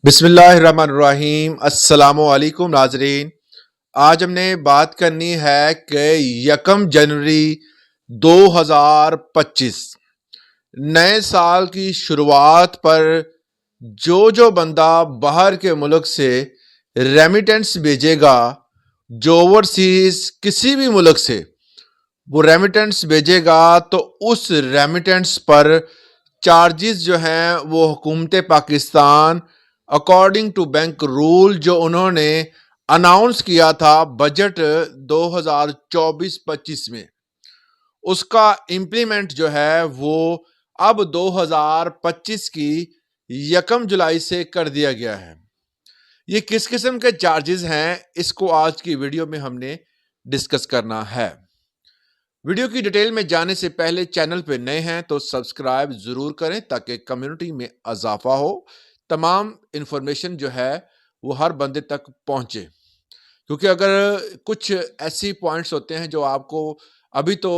बिस्मिल्लाहिर्रहमानिर्रहीम। अस्सलामु अलैकुम नाजरीन। आज हमने बात करनी है कि 1 जनवरी 2025 नए साल की शुरुआत पर जो बंदा बाहर के मुल्क से रेमिटेंस भेजेगा, जो ओवरसीज किसी भी मुल्क से वो रेमिटेंस भेजेगा, तो उस रेमिटेंस पर चार्जेस जो हैं वो हुकूमत Pakistan according to bank rule जो उन्होंने अनाउंस किया था बजट 2024-25 में, उसका इम्प्लीमेंट जो है वो अब 2025 की 1 जुलाई से कर दिया गया है। ये किस किस्म के चार्जेस हैं, इसको आज की वीडियो में हमने डिस्कस करना है। वीडियो की डिटेल में जाने से पहले चैनल पे नए हैं तो सब्सक्राइब ज़रूर करें ताकि कम्युनिटी में इजाफा हो, तमाम इन्फॉर्मेशन जो है वो हर बंदे तक पहुंचे। क्योंकि अगर कुछ ऐसी पॉइंट्स होते हैं जो आपको अभी तो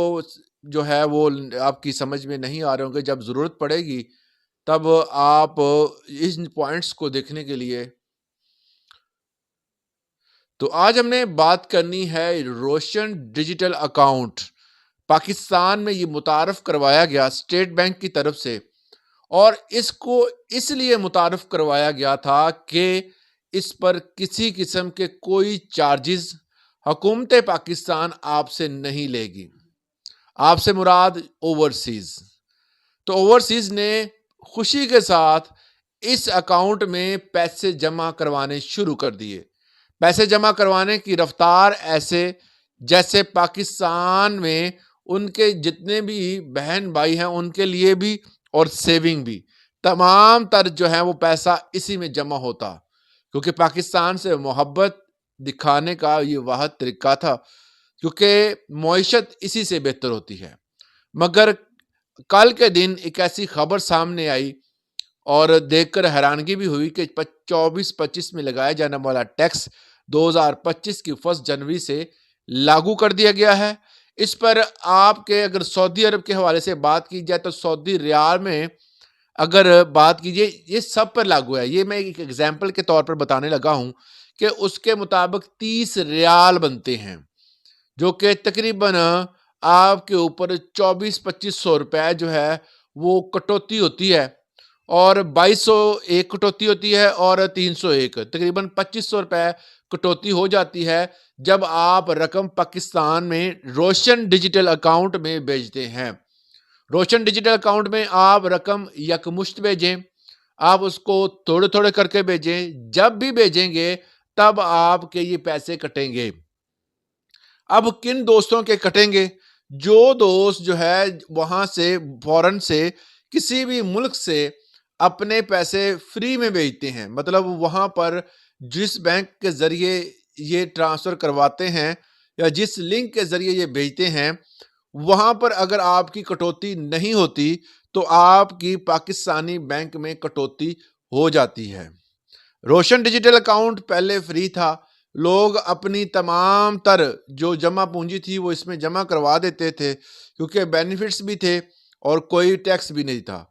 जो है वो आपकी समझ में नहीं आ रहे होंगे, जब ज़रूरत पड़ेगी तब आप इन पॉइंट्स को देखने के लिए। तो आज हमने बात करनी है रोशन डिजिटल अकाउंट। पाकिस्तान में ये मुतारफ़ करवाया गया स्टेट बैंक की तरफ से, और इसको इसलिए मुतारफ़ करवाया गया था कि इस पर किसी किस्म के कोई चार्जेस हुकूमत पाकिस्तान आपसे नहीं लेगी। आपसे मुराद ओवरसीज़। तो ओवरसीज़ ने खुशी के साथ इस अकाउंट में पैसे जमा करवाने शुरू कर दिए। पैसे जमा करवाने की रफ्तार ऐसे जैसे पाकिस्तान में उनके जितने भी बहन भाई हैं उनके लिए भी और सेविंग भी, तमाम तर जो है वो पैसा इसी में जमा होता, क्योंकि पाकिस्तान से मोहब्बत दिखाने का ये वाहिद तरीका था, क्योंकि मईशत इसी से बेहतर होती है। मगर कल के दिन एक ऐसी खबर सामने आई और देखकर हैरानगी भी हुई कि 24-25 में लगाया जाने वाला टैक्स 2025 की 1 जनवरी से लागू कर दिया गया है। इस पर आपके अगर सऊदी अरब के हवाले से बात की जाए तो सऊदी रियाल में अगर बात कीजिए, ये सब पर लागू है। ये मैं एक एग्जाम्पल के तौर पर बताने लगा हूं कि उसके मुताबिक 30 रियाल बनते हैं, जो कि तकरीबन आपके ऊपर 24-25 सौ रुपए जो है वो कटौती होती है, और 2200 एक कटौती होती है और 301 तकरीबन 2500 रुपए कटौती हो जाती है जब आप रकम पाकिस्तान में रोशन डिजिटल अकाउंट में भेजते हैं। रोशन डिजिटल अकाउंट में आप रकम यकमुश्त भेजें, आप उसको थोड़े थोड़े करके भेजें। जब भी भेजेंगे तब आपके ये पैसे कटेंगे। अब किन दोस्तों के कटेंगे? जो दोस्त जो है वहां से फौरन से किसी भी मुल्क से अपने पैसे फ्री में भेजते हैं, मतलब वहां पर जिस बैंक के जरिए ये ट्रांसफर करवाते हैं या जिस लिंक के जरिए ये भेजते हैं, वहां पर अगर आपकी कटौती नहीं होती तो आपकी पाकिस्तानी बैंक में कटौती हो जाती है। रोशन डिजिटल अकाउंट पहले फ्री था, लोग अपनी तमाम तर जो जमा पूंजी थी वो इसमें जमा करवा देते थे, क्योंकि बेनिफिट्स भी थे और कोई टैक्स भी नहीं था।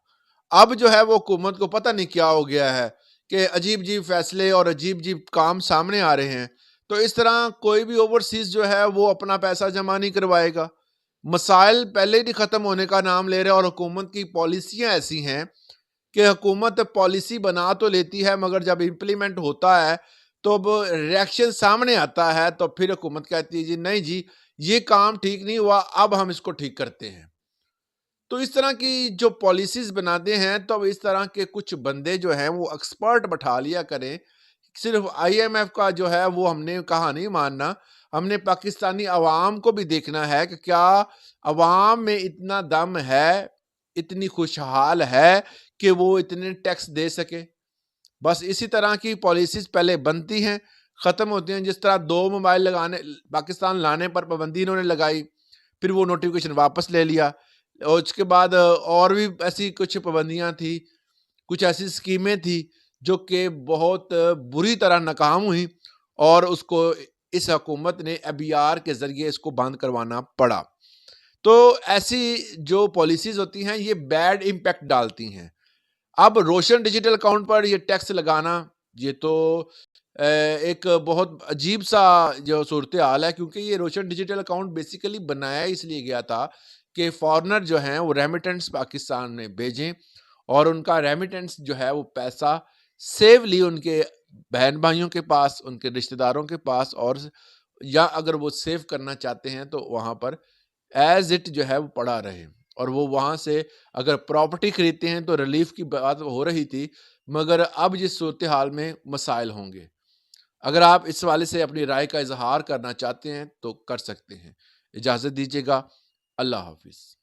अब जो है वो हुकूमत को पता नहीं क्या हो गया है कि अजीब अजीब फैसले और अजीब अजीब काम सामने आ रहे हैं, तो इस तरह कोई भी ओवरसीज जो है वो अपना पैसा जमा नहीं करवाएगा। मसाइल पहले ही ख़त्म होने का नाम ले रहे हैं, और हुकूमत की पॉलिसियाँ ऐसी हैं कि हुकूमत पॉलिसी बना तो लेती है मगर जब इम्प्लीमेंट होता है तो अब रिएक्शन सामने आता है, तो फिर हुकूमत कहती है जी नहीं जी, ये काम ठीक नहीं हुआ, अब हम इसको ठीक करते हैं। तो इस तरह की जो पॉलिसीज बनाते हैं, तो अब इस तरह के कुछ बंदे जो हैं वो एक्सपर्ट बैठा लिया करें। सिर्फ आईएमएफ का जो है वो हमने कहा नहीं मानना, हमने पाकिस्तानी अवाम को भी देखना है कि क्या अवाम में इतना दम है, इतनी खुशहाल है कि वो इतने टैक्स दे सके। बस इसी तरह की पॉलिसीज पहले बनती हैं, ख़त्म होती हैं। जिस तरह 2 मोबाइल लगाने पाकिस्तान लाने पर पाबंदी इन्होंने लगाई, फिर वो नोटिफिकेशन वापस ले लिया, और उसके बाद और भी ऐसी कुछ पाबंदियां थी, कुछ ऐसी स्कीमें थी जो कि बहुत बुरी तरह नाकाम हुई, और उसको इस हुकूमत ने एबीआर के जरिए इसको बंद करवाना पड़ा। तो ऐसी जो पॉलिसीज होती हैं ये बैड इम्पैक्ट डालती हैं। अब रोशन डिजिटल अकाउंट पर ये टैक्स लगाना یہ تو ایک بہت عجیب سا جو صورتحال ہے، کیونکہ یہ روشن ڈیجیٹل اکاؤنٹ بیسیکلی بنایا اس لیے گیا تھا کہ فارنر جو ہیں وہ ریمیٹنس پاکستان میں بھیجیں، اور ان کا ریمیٹنس جو ہے وہ پیسہ سیفلی ان کے بہن بھائیوں کے پاس، ان کے رشتہ داروں کے پاس، اور یا اگر وہ سیو کرنا چاہتے ہیں تو وہاں پر ایز اٹ جو ہے وہ پڑا رہے، اور وہ وہاں سے اگر پراپرٹی خریدتے ہیں تو ریلیف کی بات ہو رہی تھی، مگر اب جس صورتحال میں مسائل ہوں گے۔ اگر آپ اس حوالے سے اپنی رائے کا اظہار کرنا چاہتے ہیں تو کر سکتے ہیں۔ اجازت دیجیے گا۔ اللہ حافظ۔